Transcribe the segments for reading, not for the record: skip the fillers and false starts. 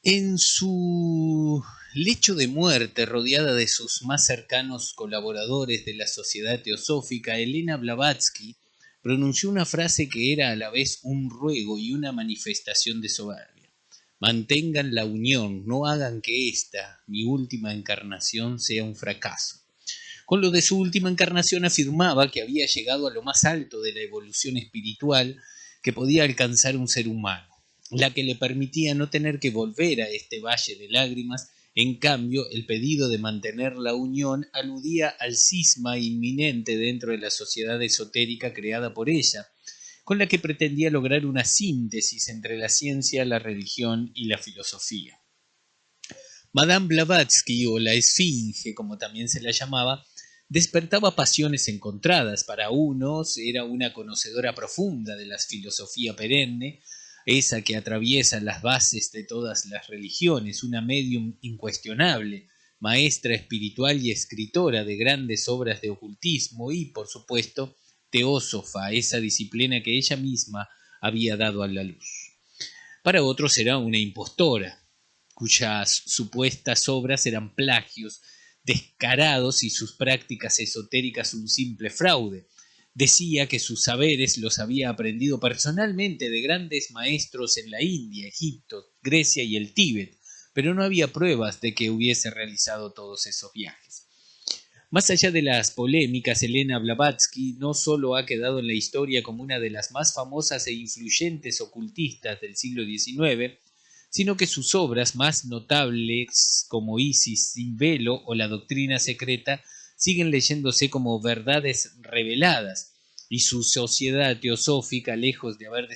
En su lecho de muerte, rodeada de sus más cercanos colaboradores de la Sociedad Teosófica, Elena Blavatsky pronunció una frase que era a la vez un ruego y una manifestación de soberbia. Mantengan la unión, no hagan que esta, mi última encarnación, sea un fracaso. Con lo de su última encarnación afirmaba que había llegado a lo más alto de la evolución espiritual que podía alcanzar un ser humano, la que le permitía no tener que volver a este valle de lágrimas. En cambio, el pedido de mantener la unión aludía al cisma inminente dentro de la sociedad esotérica creada por ella, con la que pretendía lograr una síntesis entre la ciencia, la religión y la filosofía. Madame Blavatsky, o la Esfinge, como también se la llamaba, despertaba pasiones encontradas. Para unos era una conocedora profunda de la filosofía perenne, esa que atraviesa las bases de todas las religiones, una medium incuestionable, maestra espiritual y escritora de grandes obras de ocultismo y, por supuesto, teósofa, esa disciplina que ella misma había dado a la luz. Para otros era una impostora, cuyas supuestas obras eran plagios descarados y sus prácticas esotéricas un simple fraude. Decía que sus saberes los había aprendido personalmente de grandes maestros en la India, Egipto, Grecia y el Tíbet, pero no había pruebas de que hubiese realizado todos esos viajes. Más allá de las polémicas, Elena Blavatsky no solo ha quedado en la historia como una de las más famosas e influyentes ocultistas del siglo XIX, sino que sus obras más notables, como Isis sin velo o La doctrina secreta, siguen leyéndose como verdades reveladas, y su sociedad teosófica, lejos de haber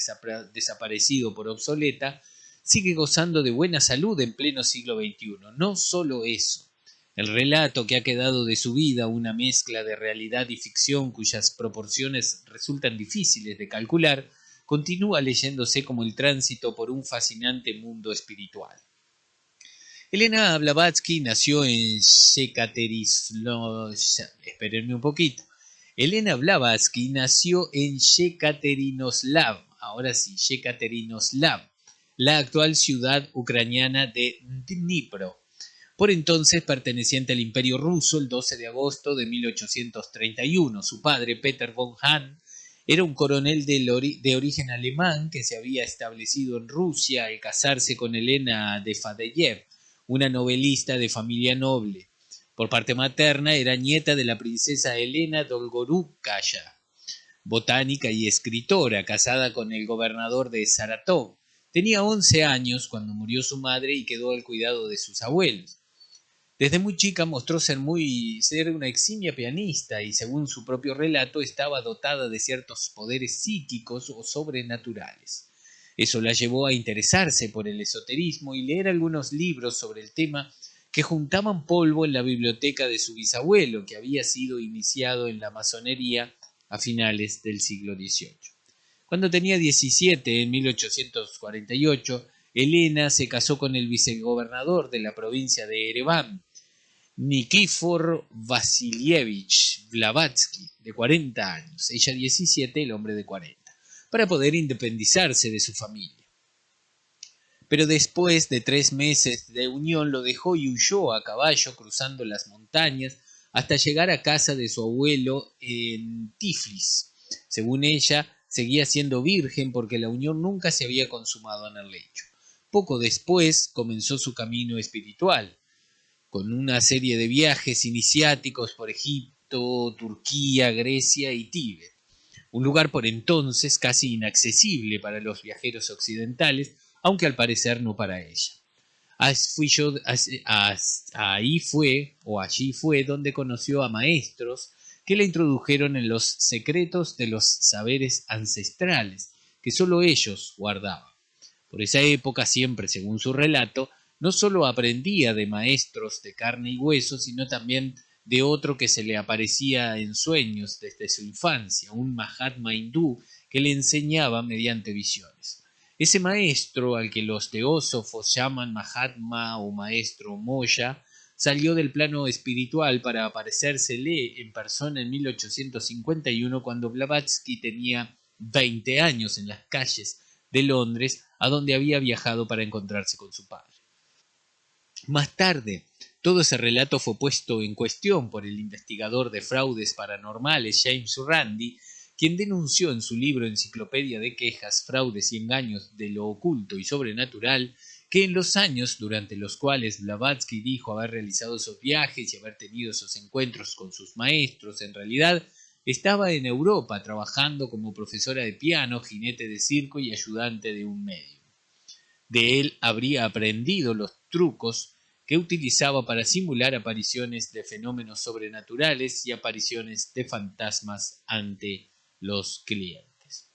desaparecido por obsoleta, sigue gozando de buena salud en pleno siglo XXI. No solo eso, el relato que ha quedado de su vida, una mezcla de realidad y ficción cuyas proporciones resultan difíciles de calcular, continúa leyéndose como el tránsito por un fascinante mundo espiritual. Elena Blavatsky nació en Yekaterinoslav. Espérenme un poquito. Elena Blavatsky nació en Yekaterinoslav, ahora sí, Yekaterinoslav, la actual ciudad ucraniana de Dnipro, por entonces perteneciente al Imperio Ruso, el 12 de agosto de 1831. Su padre, Peter von Hahn, era un coronel de origen alemán que se había establecido en Rusia al casarse con Elena de Fadeyev, una novelista de familia noble. Por parte materna era nieta de la princesa Elena Dolgorukaya, botánica y escritora, casada con el gobernador de Saratov. Tenía 11 años cuando murió su madre y quedó al cuidado de sus abuelos. Desde muy chica mostró ser una eximia pianista y, según su propio relato, estaba dotada de ciertos poderes psíquicos o sobrenaturales. Eso la llevó a interesarse por el esoterismo y leer algunos libros sobre el tema que juntaban polvo en la biblioteca de su bisabuelo, que había sido iniciado en la masonería a finales del siglo XVIII. Cuando tenía 17, en 1848, Elena se casó con el vicegobernador de la provincia de Ereván, Nikifor Vasilievich Blavatsky, de 40 años, ella 17, el hombre de 40, para poder independizarse de su familia. Pero después de 3 meses de unión lo dejó y huyó a caballo cruzando las montañas hasta llegar a casa de su abuelo en Tiflis. Según ella, seguía siendo virgen porque la unión nunca se había consumado en el lecho. Poco después comenzó su camino espiritual, con una serie de viajes iniciáticos por Egipto, Turquía, Grecia y Tíbet, un lugar por entonces casi inaccesible para los viajeros occidentales, aunque al parecer no para ella. Allí fue donde conoció a maestros que la introdujeron en los secretos de los saberes ancestrales que solo ellos guardaban. Por esa época, siempre según su relato, no solo aprendía de maestros de carne y hueso, sino también de otro que se le aparecía en sueños desde su infancia, un Mahatma hindú que le enseñaba mediante visiones. Ese maestro, al que los teósofos llaman Mahatma o maestro Moya, salió del plano espiritual para aparecérsele en persona en 1851, cuando Blavatsky tenía 20 años, en las calles de Londres, a donde había viajado para encontrarse con su padre. Más tarde, todo ese relato fue puesto en cuestión por el investigador de fraudes paranormales James Randi, quien denunció en su libro Enciclopedia de Quejas, Fraudes y Engaños de lo Oculto y Sobrenatural que en los años durante los cuales Blavatsky dijo haber realizado esos viajes y haber tenido esos encuentros con sus maestros, en realidad estaba en Europa trabajando como profesora de piano, jinete de circo y ayudante de un médium. De él habría aprendido los trucos que utilizaba para simular apariciones de fenómenos sobrenaturales y apariciones de fantasmas ante los clientes.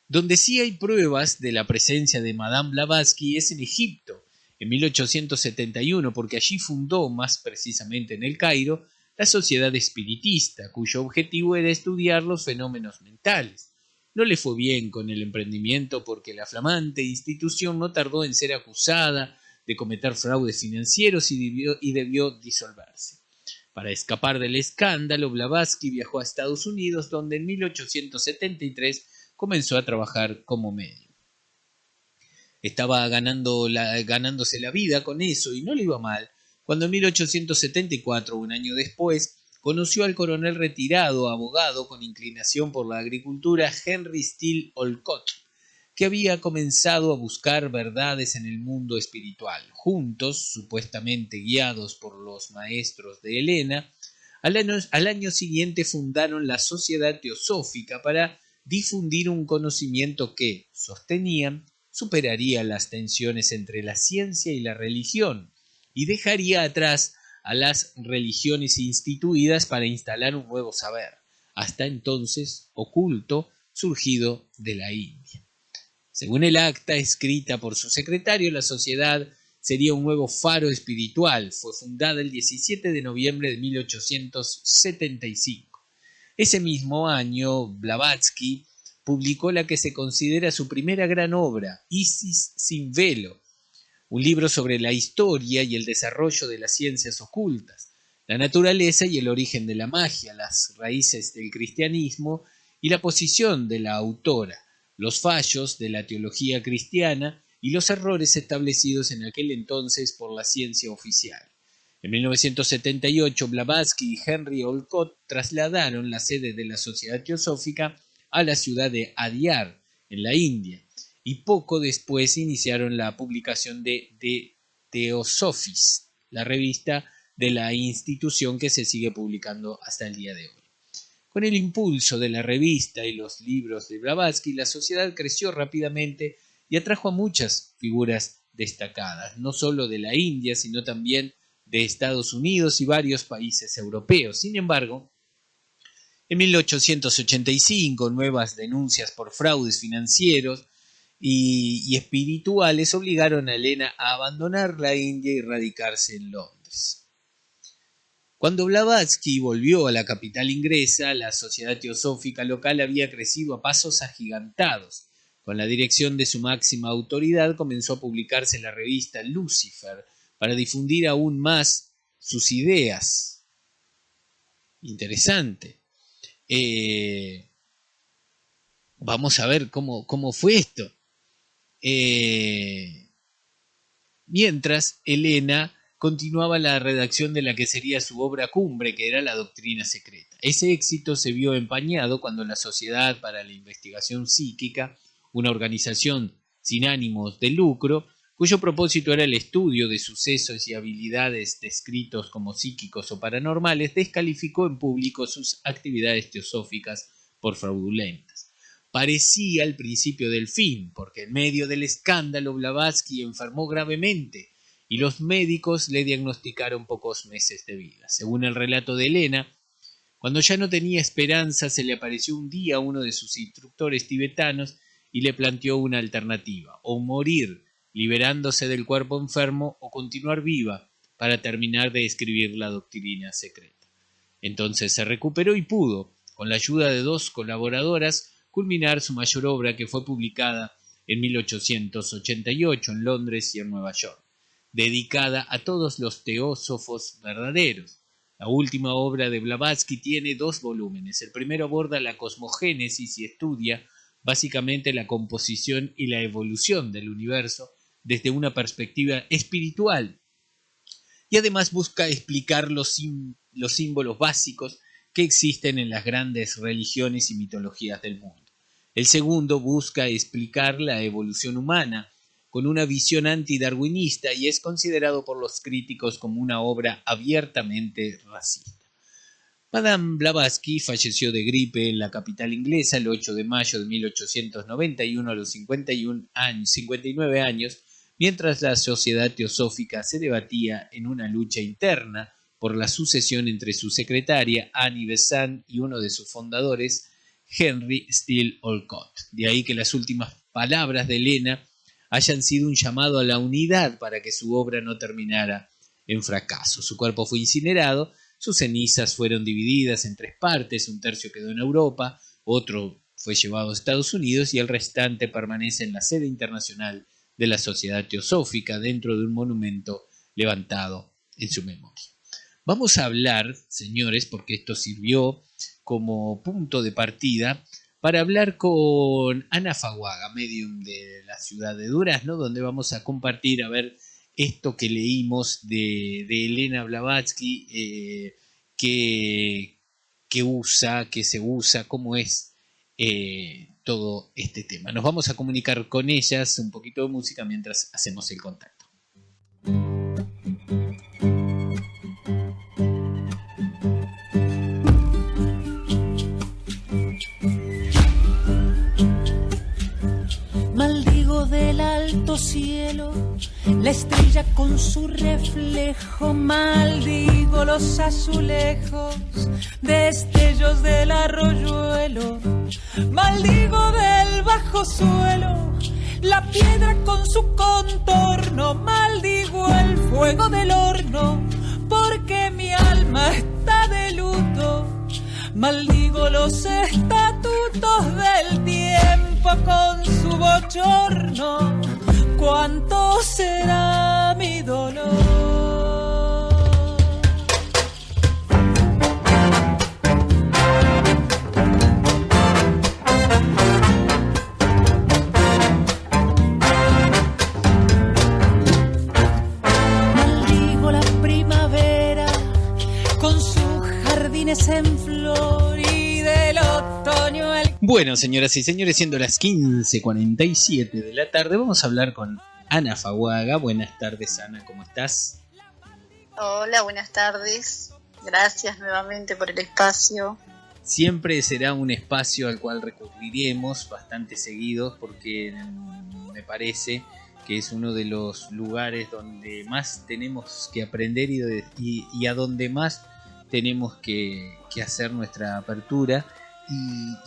Donde sí hay pruebas de la presencia de Madame Blavatsky es en Egipto, en 1871, porque allí fundó, más precisamente en el Cairo, la Sociedad Espiritista, cuyo objetivo era estudiar los fenómenos mentales. No le fue bien con el emprendimiento porque la flamante institución no tardó en ser acusada de cometer fraudes financieros y debió disolverse. Para escapar del escándalo, Blavatsky viajó a Estados Unidos, donde en 1873 comenzó a trabajar como médium. Estaba ganándose la vida con eso y no le iba mal, cuando en 1874, un año después, conoció al coronel retirado, abogado con inclinación por la agricultura, Henry Steele Olcott, que había comenzado a buscar verdades en el mundo espiritual. Juntos, supuestamente guiados por los maestros de Helena, al año siguiente fundaron la Sociedad Teosófica para difundir un conocimiento que, sostenían, superaría las tensiones entre la ciencia y la religión y dejaría atrás a las religiones instituidas para instalar un nuevo saber, hasta entonces oculto, surgido de la India. Según el acta escrita por su secretario, la sociedad sería un nuevo faro espiritual. Fue fundada el 17 de noviembre de 1875. Ese mismo año, Blavatsky publicó la que se considera su primera gran obra, Isis sin velo, un libro sobre la historia y el desarrollo de las ciencias ocultas, la naturaleza y el origen de la magia, las raíces del cristianismo y la posición de la autora, los fallos de la teología cristiana y los errores establecidos en aquel entonces por la ciencia oficial. En 1978, Blavatsky y Henry Olcott trasladaron la sede de la Sociedad Teosófica a la ciudad de Adyar, en la India, y poco después iniciaron la publicación de Theosophist, la revista de la institución que se sigue publicando hasta el día de hoy. Con el impulso de la revista y los libros de Blavatsky, la sociedad creció rápidamente y atrajo a muchas figuras destacadas, no solo de la India, sino también de Estados Unidos y varios países europeos. Sin embargo, en 1885, nuevas denuncias por fraudes financieros y espirituales obligaron a Helena a abandonar la India y radicarse en Londres. Cuando Blavatsky volvió a la capital inglesa, la sociedad teosófica local había crecido a pasos agigantados. Con la dirección de su máxima autoridad comenzó a publicarse la revista Lucifer para difundir aún más sus ideas. Interesante. Vamos a ver cómo fue esto. Mientras Helena continuaba la redacción de la que sería su obra cumbre, que era la Doctrina Secreta. Ese éxito se vio empañado cuando la Sociedad para la Investigación Psíquica, una organización sin ánimos de lucro, cuyo propósito era el estudio de sucesos y habilidades descritos como psíquicos o paranormales, descalificó en público sus actividades teosóficas por fraudulentas. Parecía el principio del fin, porque en medio del escándalo Blavatsky enfermó gravemente y los médicos le diagnosticaron pocos meses de vida. Según el relato de Helena, cuando ya no tenía esperanza, se le apareció un día uno de sus instructores tibetanos y le planteó una alternativa: o morir liberándose del cuerpo enfermo o continuar viva para terminar de escribir la Doctrina Secreta. Entonces se recuperó y pudo, con la ayuda de dos colaboradoras, culminar su mayor obra, que fue publicada en 1888 en Londres y en Nueva York, dedicada a todos los teósofos verdaderos. La última obra de Blavatsky tiene 2 volúmenes. El primero aborda la cosmogénesis y estudia básicamente la composición y la evolución del universo desde una perspectiva espiritual, y además busca explicar los símbolos básicos que existen en las grandes religiones y mitologías del mundo. El segundo busca explicar la evolución humana con una visión antidarwinista y es considerado por los críticos como una obra abiertamente racista. Madame Blavatsky falleció de gripe en la capital inglesa el 8 de mayo de 1891 a los 59 años, mientras la Sociedad Teosófica se debatía en una lucha interna por la sucesión entre su secretaria Annie Besant y uno de sus fundadores, Henry Steele Olcott. De ahí que las últimas palabras de Helena hayan sido un llamado a la unidad para que su obra no terminara en fracaso. Su cuerpo fue incinerado, sus cenizas fueron divididas en 3 partes, un tercio quedó en Europa, otro fue llevado a Estados Unidos y el restante permanece en la sede internacional de la Sociedad Teosófica dentro de un monumento levantado en su memoria. Vamos a hablar, señores, porque esto sirvió como punto de partida para hablar con Ana Faguaga, medium de la ciudad de Durazno, donde vamos a compartir, a ver, esto que leímos de Elena Blavatsky, que se usa, cómo es todo este tema. Nos vamos a comunicar con ellas, un poquito de música mientras hacemos el contacto. Maldigo del alto cielo la estrella con su reflejo, maldigo los azulejos, destellos del arroyuelo, maldigo del bajo suelo, la piedra con su contorno, maldigo el fuego del horno, porque mi alma está de luto. Maldigo los estatutos del tiempo con su bochorno. ¿Cuánto será mi dolor? Maldigo la primavera con sus jardines en flor y del otoño el... Bueno, señoras y señores, siendo las 15:47 de la tarde, vamos a hablar con Ana Faguaga. Buenas tardes, Ana, ¿cómo estás? Hola, buenas tardes. Gracias nuevamente por el espacio. Siempre será un espacio al cual recurriremos bastante seguidos porque me parece que es uno de los lugares donde más tenemos que aprender y a donde más tenemos que hacer nuestra apertura.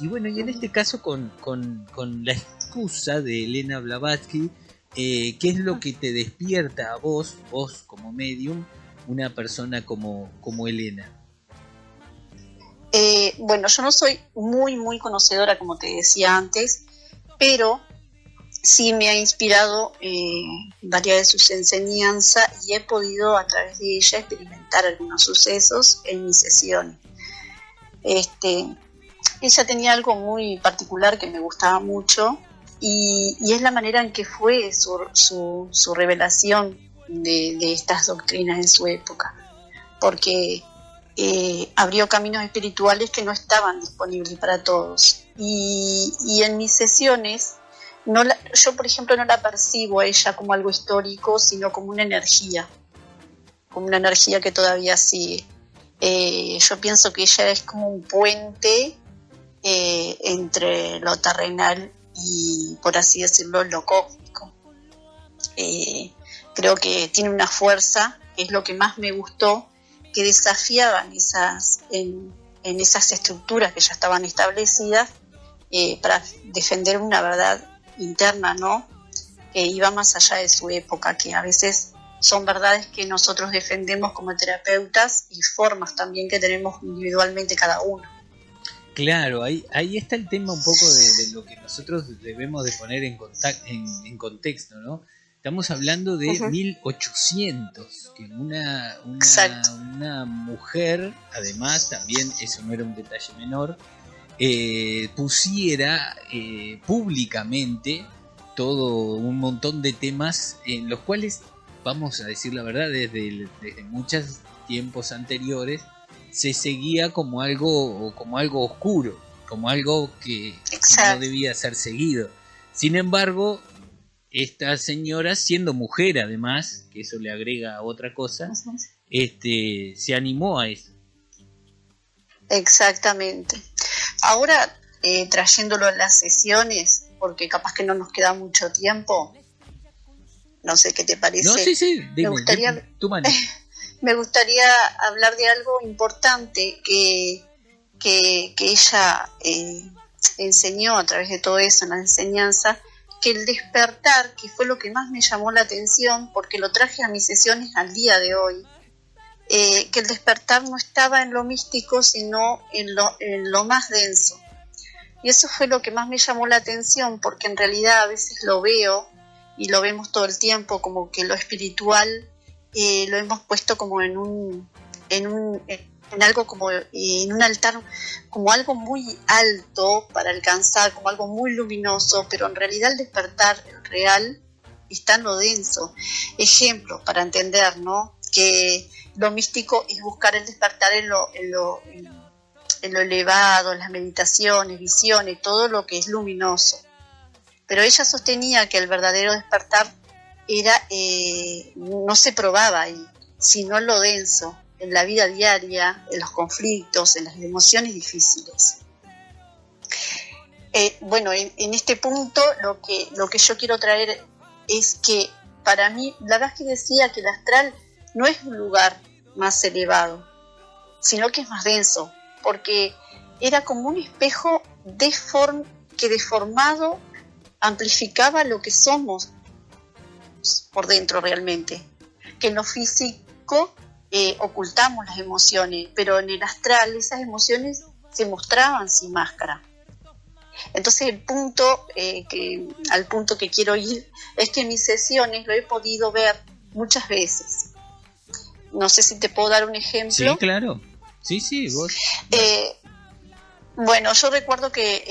Y bueno, y en este caso con la excusa de Elena Blavatsky, ¿qué es lo que te despierta a vos como medium, una persona como Elena? Bueno, yo no soy muy conocedora, como te decía antes, pero sí me ha inspirado varias de sus enseñanzas y he podido a través de ella experimentar algunos sucesos en mis sesiones. Ella tenía algo muy particular que me gustaba mucho y es la manera en que fue su revelación de estas doctrinas en su época, porque abrió caminos espirituales que no estaban disponibles para todos. Y en mis sesiones, yo por ejemplo no la percibo a ella como algo histórico, sino como una energía que todavía sigue. Yo pienso que ella es como un puente entre lo terrenal y, por así decirlo, lo cósmico. Creo que tiene una fuerza, que es lo que más me gustó, que desafiaban en esas estructuras que ya estaban establecidas para defender una verdad interna, ¿no? Que iba más allá de su época, que a veces son verdades que nosotros defendemos como terapeutas y formas también que tenemos individualmente cada uno. Claro, ahí está el tema un poco de lo que nosotros debemos de poner en contexto, ¿no? Estamos hablando de 1800, que una mujer, además, también, eso no era un detalle menor, pusiera públicamente todo un montón de temas en los cuales vamos a decir la verdad, desde muchos tiempos anteriores, se seguía como algo oscuro, como algo que no debía ser seguido. Sin embargo, esta señora, siendo mujer además, que eso le agrega otra cosa, se animó a eso. Exactamente. Ahora, trayéndolo a las sesiones, porque capaz que no nos queda mucho tiempo, no sé qué te parece. No, sí, dime, me gustaría hablar de algo importante que ella enseñó a través de todo eso en la enseñanza, que el despertar, que fue lo que más me llamó la atención, porque lo traje a mis sesiones al día de hoy, que el despertar no estaba en lo místico, sino en lo más denso. Y eso fue lo que más me llamó la atención, porque en realidad a veces lo veo, y lo vemos todo el tiempo, como que lo espiritual lo hemos puesto como en algo como en un altar, como algo muy alto para alcanzar, como algo muy luminoso, pero en realidad el despertar real está en lo denso. Ejemplo, para entender, ¿no?, que lo místico es buscar el despertar en lo elevado, en las meditaciones, visiones, todo lo que es luminoso. Pero ella sostenía que el verdadero despertar no se probaba ahí, sino en lo denso, en la vida diaria, en los conflictos, en las emociones difíciles. En este punto lo que yo quiero traer es que para mí, la verdad es que decía que el astral no es un lugar más elevado, sino que es más denso, porque era como un espejo que deformado amplificaba lo que somos por dentro realmente, que en lo físico ocultamos las emociones, pero en el astral esas emociones se mostraban sin máscara. Entonces al punto que quiero ir es que en mis sesiones lo he podido ver muchas veces. No sé si te puedo dar un ejemplo. Sí, claro. Sí, vos. Yo recuerdo que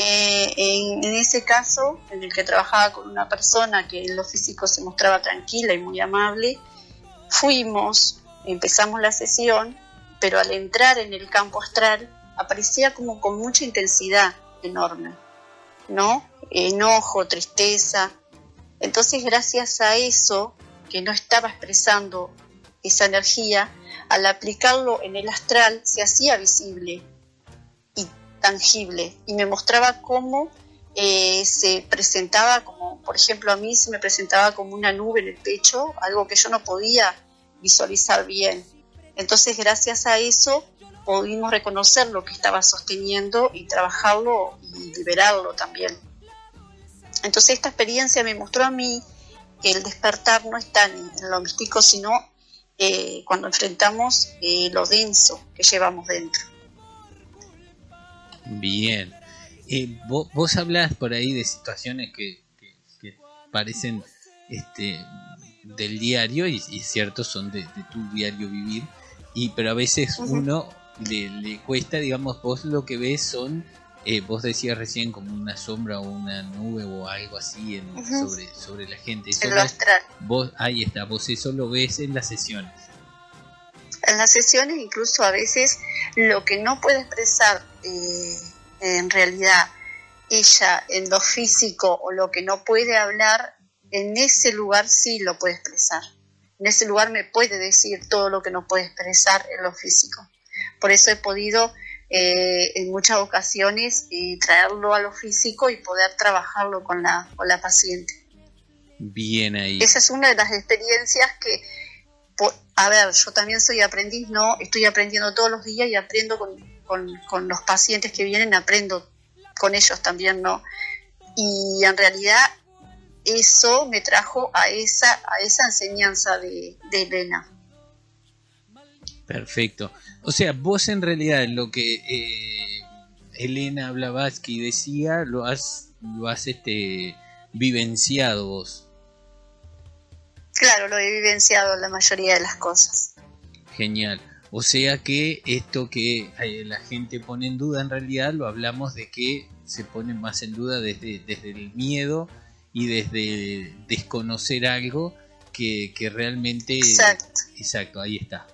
en ese caso, en el que trabajaba con una persona que en lo físico se mostraba tranquila y muy amable, empezamos la sesión, pero al entrar en el campo astral aparecía como con mucha intensidad enorme, ¿no? Enojo, tristeza. Entonces, gracias a eso, que no estaba expresando esa energía, al aplicarlo en el astral se hacía visible y tangible, y me mostraba cómo se presentaba, como por ejemplo a mí se me presentaba como una nube en el pecho, algo que yo no podía visualizar bien. Entonces, gracias a eso pudimos reconocer lo que estaba sosteniendo y trabajarlo y liberarlo también. Entonces, esta experiencia me mostró a mí que el despertar no está en lo místico, sino cuando enfrentamos lo denso que llevamos dentro. Bien. Vos hablás por ahí de situaciones que parecen del diario, y cierto, son de tu diario vivir, pero a veces uno le cuesta, digamos, vos lo que ves son, vos decías recién, como una sombra o una nube o algo así sobre la gente. Eso en lo astral. Ahí está, vos eso lo ves en las sesiones. En las sesiones, incluso a veces lo que no puede expresar en realidad ella en lo físico, o lo que no puede hablar, en ese lugar sí lo puede expresar. En ese lugar me puede decir todo lo que no puede expresar en lo físico. Por eso he podido en muchas ocasiones traerlo a lo físico y poder trabajarlo con la paciente. Bien ahí. Esa es una de las experiencias que, yo también soy aprendiz, ¿no? Estoy aprendiendo todos los días y aprendo con los pacientes que vienen, aprendo con ellos también, ¿no? Y en realidad eso me trajo a esa enseñanza de Elena. Perfecto. O sea, vos en realidad lo que Elena Blavatsky decía lo has vivenciado vos. Claro, lo he vivenciado la mayoría de las cosas. Genial. O sea que esto que la gente pone en duda, en realidad lo hablamos de que se pone más en duda desde el miedo y desde desconocer algo, que realmente... Exacto, ahí está.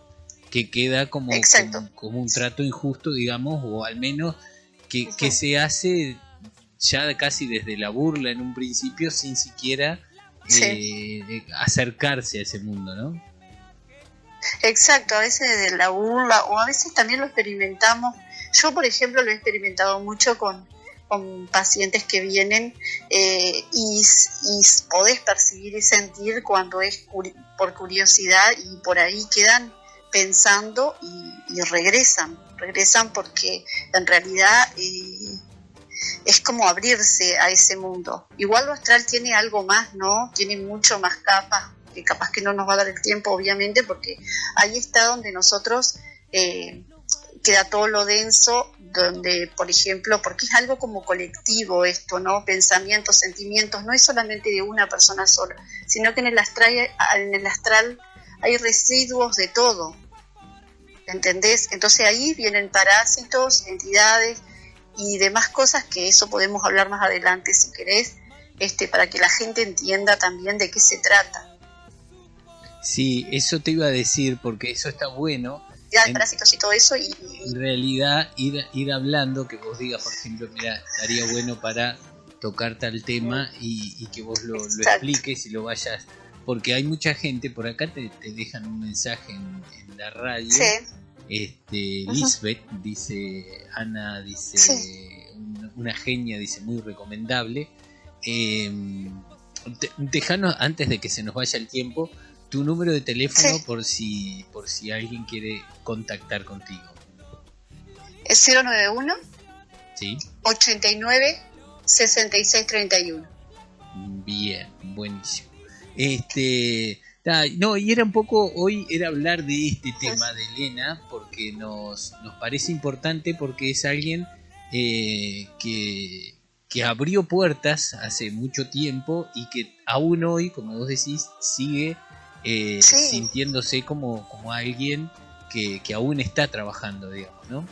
Que queda como un trato injusto, digamos, o al menos que se hace ya casi desde la burla en un principio, sin siquiera acercarse a ese mundo, ¿no? Exacto, a veces desde la burla, o a veces también lo experimentamos. Yo, por ejemplo, lo he experimentado mucho con pacientes que vienen y podés percibir y sentir cuando es por curiosidad, y por ahí quedan pensando y regresan porque en realidad es como abrirse a ese mundo. Igual lo astral tiene algo más, ¿no? Tiene mucho más capas, que capaz que no nos va a dar el tiempo, obviamente, porque ahí está donde nosotros queda todo lo denso, donde, por ejemplo, porque es algo como colectivo esto, ¿no? Pensamientos, sentimientos, no es solamente de una persona sola, sino que en el astral hay residuos de todo, ¿entendés? Entonces ahí vienen parásitos, entidades y demás cosas, que eso podemos hablar más adelante si querés, para que la gente entienda también de qué se trata. Sí, eso te iba a decir, porque eso está bueno. De parásitos y todo eso. En realidad, ir hablando, que vos digas, por ejemplo, mira, estaría bueno para tocar tal tema y que vos lo expliques y lo vayas. Porque hay mucha gente, por acá te dejan un mensaje en la radio. Sí. Lisbeth dice, Ana dice, sí, una genia, dice, muy recomendable. Dejanos, antes de que se nos vaya el tiempo, tu número de teléfono, sí, por si alguien quiere contactar contigo. Es 091 ¿sí? 89 66 31. Bien, buenísimo. No, y era un poco, hoy era hablar de este tema de Elena, porque nos parece importante, porque es alguien que abrió puertas hace mucho tiempo y que aún hoy, como vos decís, sigue sintiéndose como alguien que aún está trabajando, digamos, ¿no?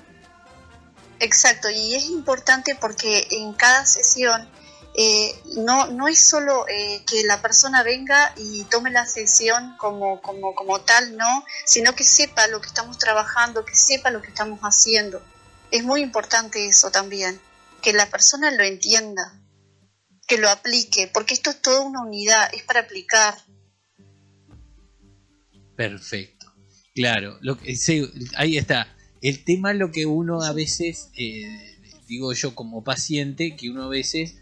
Exacto, y es importante porque en cada sesión no es solo que la persona venga y tome la sesión como tal, ¿no? Sino que sepa lo que estamos trabajando, que sepa lo que estamos haciendo. Es muy importante eso también, que la persona lo entienda, que lo aplique, porque esto es toda una unidad, es para aplicar. Perfecto, claro, ahí está. El tema, lo que uno a veces, digo yo como paciente, que uno a veces,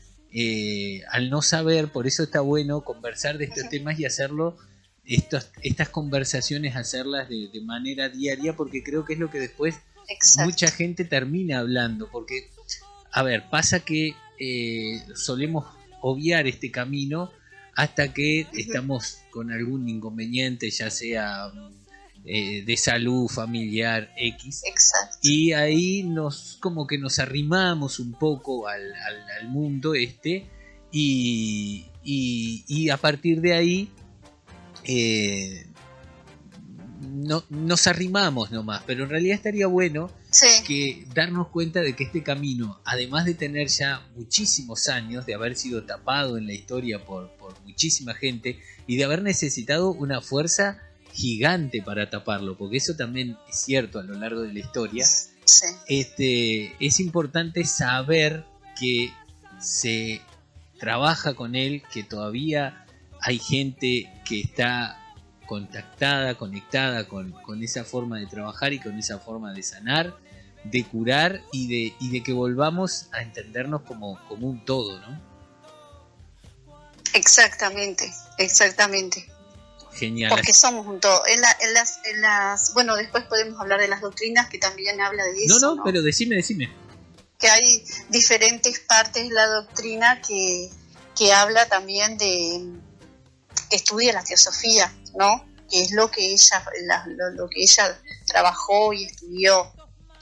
al no saber, por eso está bueno conversar de estos temas y hacerlo, estas conversaciones, hacerlas de manera diaria, porque creo que es lo que después mucha gente termina hablando, porque, a ver, pasa que solemos obviar este camino hasta que estamos con algún inconveniente, ya sea de salud, familiar, X. Exacto. Y ahí como que nos arrimamos un poco al mundo y a partir de ahí nos arrimamos nomás, pero en realidad estaría bueno que darnos cuenta de que este camino, además de tener ya muchísimos años, de haber sido tapado en la historia por muchísima gente y de haber necesitado una fuerza gigante para taparlo, porque eso también es cierto a lo largo de la historia, es importante saber que se trabaja con él, que todavía hay gente que está contactada, conectada con esa forma de trabajar y con esa forma de sanar, de curar y de que volvamos a entendernos como un todo, ¿no? Exactamente. Genial. Porque somos un todo. Bueno, después podemos hablar de las doctrinas, que también habla de eso. No, pero decime. Que hay diferentes partes de la doctrina que habla también de, que estudia la teosofía, ¿no? Que es lo que ella trabajó y estudió,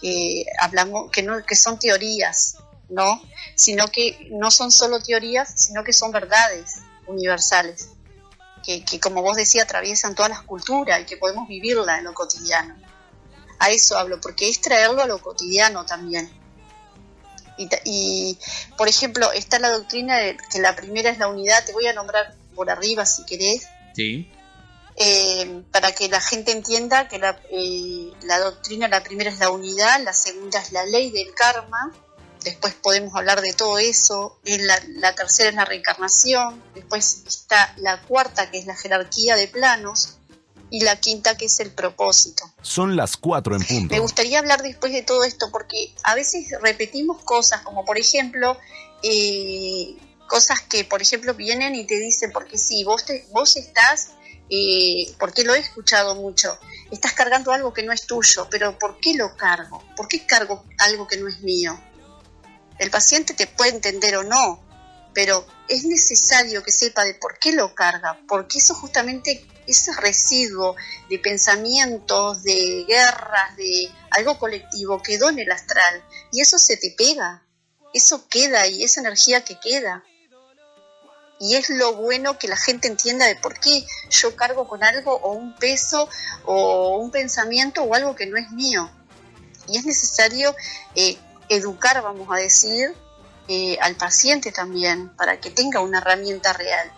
que hablamos que son teorías, ¿no? Sino que no son solo teorías, sino que son verdades universales, que como vos decías, atraviesan todas las culturas y que podemos vivirla en lo cotidiano. A eso hablo, porque es traerlo a lo cotidiano también. Y por ejemplo, está la doctrina de que la primera es la unidad. Te voy a nombrar por arriba si querés. Sí. para que la gente entienda que la doctrina, la primera es la unidad, la segunda es la ley del karma, después podemos hablar de todo eso, la tercera es la reencarnación, después está la cuarta que es la jerarquía de planos y la quinta que es el propósito. Son las 4 en punto. Me gustaría hablar después de todo esto porque a veces repetimos cosas como por ejemplo cosas que por ejemplo vienen y te dicen porque sí, vos estás, porque lo he escuchado mucho, estás cargando algo que no es tuyo, pero ¿por qué lo cargo? ¿Por qué cargo algo que no es mío? El paciente te puede entender o no, pero es necesario que sepa de por qué lo carga, porque eso justamente, ese residuo de pensamientos, de guerras, de algo colectivo quedó en el astral y eso se te pega, eso queda y esa energía que queda. Y es lo bueno que la gente entienda de por qué yo cargo con algo o un peso o un pensamiento o algo que no es mío. Y es necesario educar, vamos a decir, al paciente también, para que tenga una herramienta real.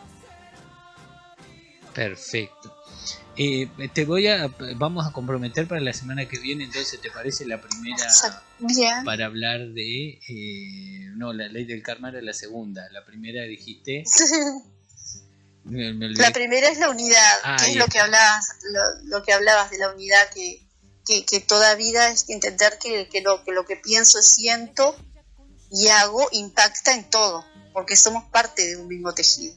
Perfecto. Vamos a comprometer para la semana que viene, entonces, ¿te parece la primera? Bien. Para hablar de... no, la ley del karma era la segunda. La primera dijiste... La primera es la unidad, que es lo que hablabas de la unidad, que toda vida es entender que lo que pienso, siento y hago impacta en todo, porque somos parte de un mismo tejido.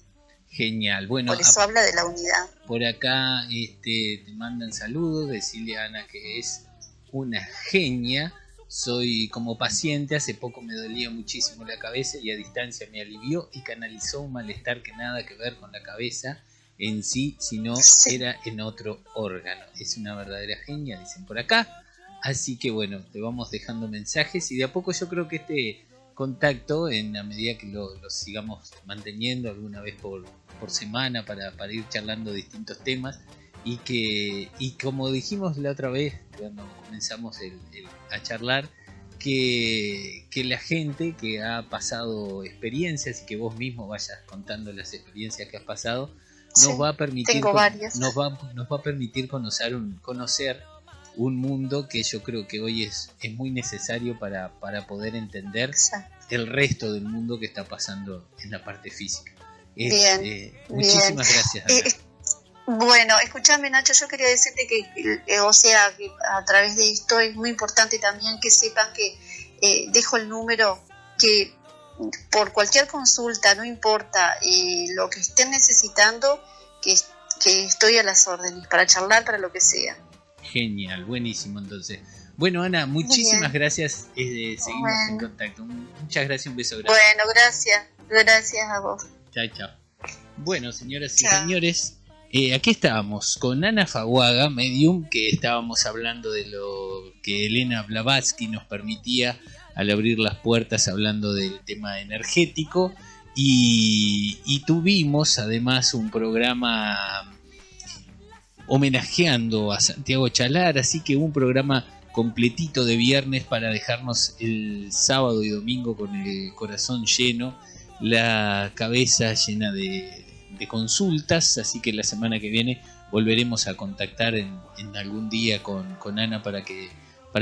Genial. Bueno, por eso habla de la unidad. Por acá te mandan saludos, decirle a Ana que es una genia. Soy como paciente, hace poco me dolía muchísimo la cabeza y a distancia me alivió y canalizó un malestar que nada que ver con la cabeza en sí, sino era en otro órgano. Es una verdadera genia, dicen por acá. Así que bueno, te vamos dejando mensajes y de a poco yo creo que este contacto, en la medida que lo sigamos manteniendo alguna vez por semana para ir charlando distintos temas, y como dijimos la otra vez cuando comenzamos a charlar, que la gente que ha pasado experiencias y que vos mismo vayas contando las experiencias que has pasado nos va a permitir nos va a permitir conocer un mundo que yo creo que hoy es muy necesario para poder entender el resto del mundo que está pasando en la parte física. Muchísimas gracias, Ana. Bueno, escúchame, Nacho, yo quería decirte que a través de esto es muy importante también que sepan que dejo el número, que por cualquier consulta, no importa lo que estén necesitando, que estoy a las órdenes para charlar, para lo que sea. Genial, buenísimo entonces. Bueno, Ana, muchísimas gracias, seguimos en contacto. Muchas gracias, un beso grande. Bueno, gracias a vos. Chao. Bueno, señoras y señores, aquí estábamos con Ana Faguaga, medium, que estábamos hablando de lo que Elena Blavatsky nos permitía al abrir las puertas, hablando del tema energético, y tuvimos además un programa homenajeando a Santiago Chalar, así que un programa completito de viernes para dejarnos el sábado y domingo con el corazón lleno, la cabeza llena de consultas, así que la semana que viene volveremos a contactar en algún día con Ana para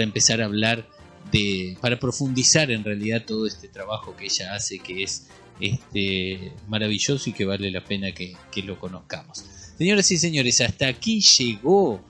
empezar a hablar para profundizar en realidad todo este trabajo que ella hace, que es maravilloso y que vale la pena que lo conozcamos. Señoras y señores, hasta aquí llegó